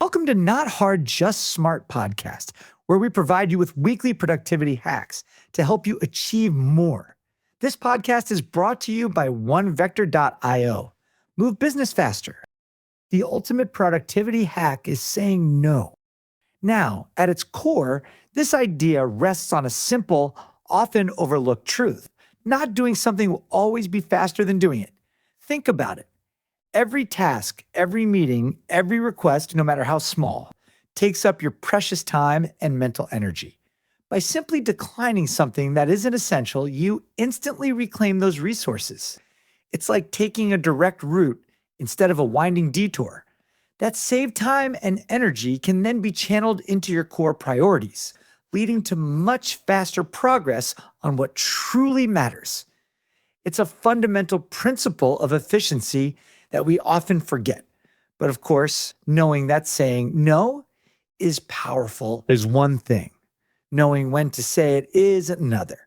Welcome to Not Hard, Just Smart podcast, where we provide you with weekly productivity hacks to help you achieve more. This podcast is brought to you by OneVector.io. Move business faster. The ultimate productivity hack is saying no. Now, at its core, this idea rests on a simple, often overlooked truth. Not doing something will always be faster than doing it. Think about it. Every task, every meeting, every request, no matter how small, takes up your precious time and mental energy. By simply declining something that isn't essential, you instantly reclaim those resources. It's like taking a direct route instead of a winding detour. That saved time and energy can then be channeled into your core priorities, leading to much faster progress on what truly matters. It's a fundamental principle of efficiency that we often forget. But of course, knowing that saying no is powerful is one thing. Knowing when to say it is another.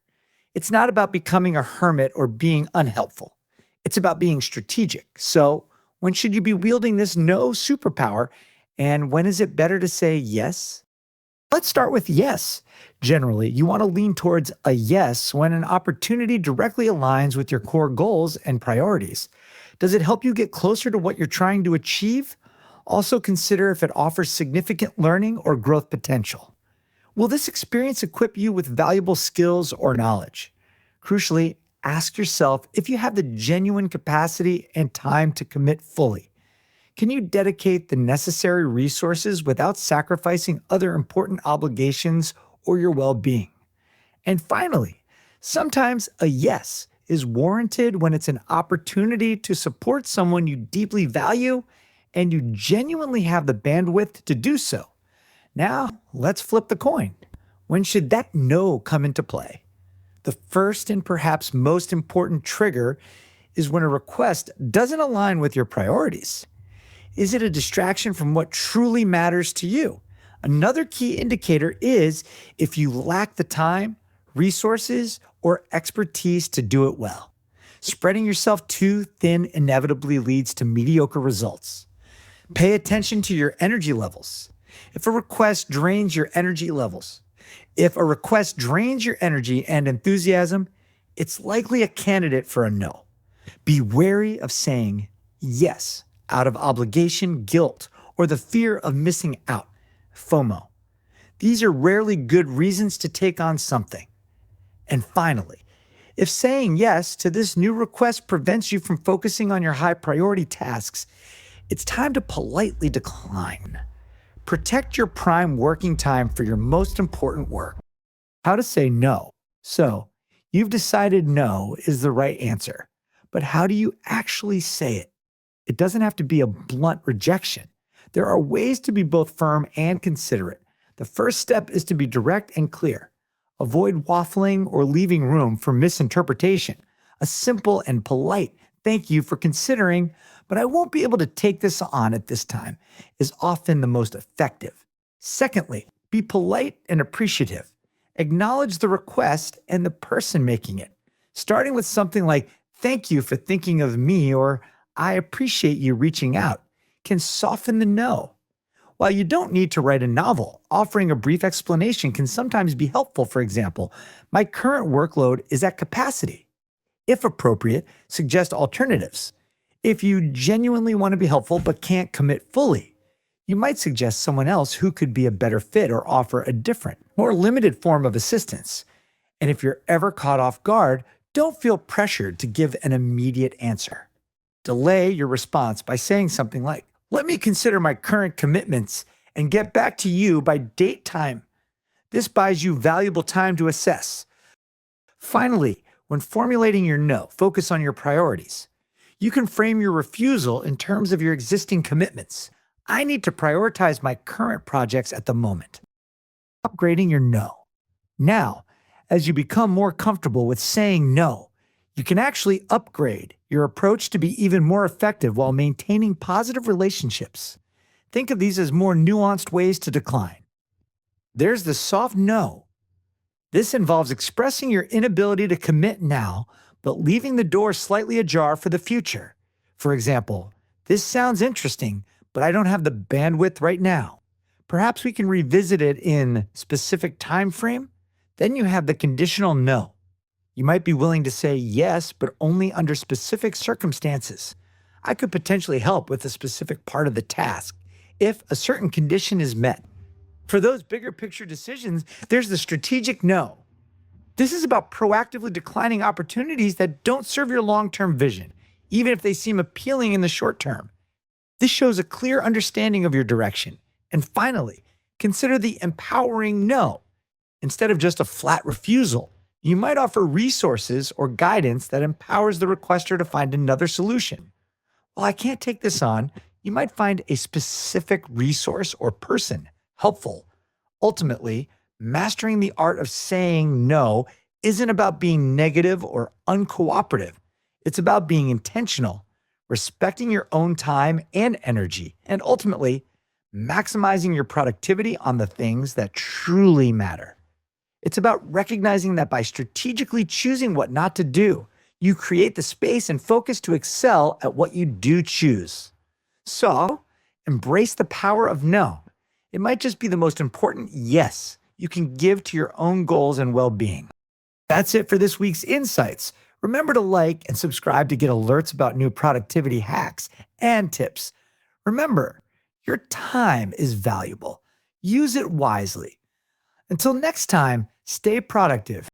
It's not about becoming a hermit or being unhelpful. It's about being strategic. So, when should you be wielding this no superpower? And when is it better to say yes? Let's start with yes. Generally, you want to lean towards a yes when an opportunity directly aligns with your core goals and priorities. Does it help you get closer to what you're trying to achieve? Also consider if it offers significant learning or growth potential. Will this experience equip you with valuable skills or knowledge? Crucially, ask yourself if you have the genuine capacity and time to commit fully. Can you dedicate the necessary resources without sacrificing other important obligations or your well-being? And finally, sometimes a yes is warranted when it's an opportunity to support someone you deeply value and you genuinely have the bandwidth to do so. Now, let's flip the coin. When should that no come into play? The first and perhaps most important trigger is when a request doesn't align with your priorities. Is it a distraction from what truly matters to you? Another key indicator is if you lack the time, resources, or expertise to do it well. Spreading yourself too thin inevitably leads to mediocre results. Pay attention to your energy levels. If a request drains your energy and enthusiasm, it's likely a candidate for a no. Be wary of saying yes out of obligation, guilt, or the fear of missing out, FOMO. These are rarely good reasons to take on something. And finally, if saying yes to this new request prevents you from focusing on your high priority tasks, it's time to politely decline. Protect your prime working time for your most important work. How to say no. So, you've decided no is the right answer, but how do you actually say it? It doesn't have to be a blunt rejection. There are ways to be both firm and considerate. The first step is to be direct and clear. Avoid waffling or leaving room for misinterpretation. A simple and polite "thank you for considering, but I won't be able to take this on at this time" is often the most effective. Secondly, be polite and appreciative. Acknowledge the request and the person making it. Starting with something like "thank you for thinking of me" or "I appreciate you reaching out" can soften the no. While you don't need to write a novel, offering a brief explanation can sometimes be helpful. For example, "My current workload is at capacity." If appropriate, suggest alternatives. If you genuinely want to be helpful but can't commit fully, you might suggest someone else who could be a better fit or offer a different, more limited form of assistance. And if you're ever caught off guard, don't feel pressured to give an immediate answer. Delay your response by saying something like, "Let me consider my current commitments and get back to you by date time." This buys you valuable time to assess. Finally, when formulating your no, focus on your priorities. You can frame your refusal in terms of your existing commitments. I need to prioritize my current projects at the moment. Upgrading your no. Now, as you become more comfortable with saying no, you can actually upgrade your approach to be even more effective while maintaining positive relationships. Think of these as more nuanced ways to decline. There's the soft no. This involves expressing your inability to commit now, but leaving the door slightly ajar for the future. For example, "This sounds interesting, but I don't have the bandwidth right now. Perhaps we can revisit it in specific time frame. Then you have the conditional no. You might be willing to say yes, but only under specific circumstances. I could potentially help with a specific part of the task if a certain condition is met. For those bigger picture decisions, there's the strategic no. This is about proactively declining opportunities that don't serve your long-term vision, even if they seem appealing in the short term. This shows a clear understanding of your direction. And finally, consider the empowering no. Instead of just a flat refusal, you might offer resources or guidance that empowers the requester to find another solution. While I can't take this on, you might find a specific resource or person helpful. Ultimately, mastering the art of saying no isn't about being negative or uncooperative. It's about being intentional, respecting your own time and energy, and ultimately, maximizing your productivity on the things that truly matter. It's about recognizing that by strategically choosing what not to do, you create the space and focus to excel at what you do choose. So, embrace the power of no. It might just be the most important yes you can give to your own goals and well-being. That's it for this week's Insights. Remember to like and subscribe to get alerts about new productivity hacks and tips. Remember, your time is valuable. Use it wisely. Until next time, stay productive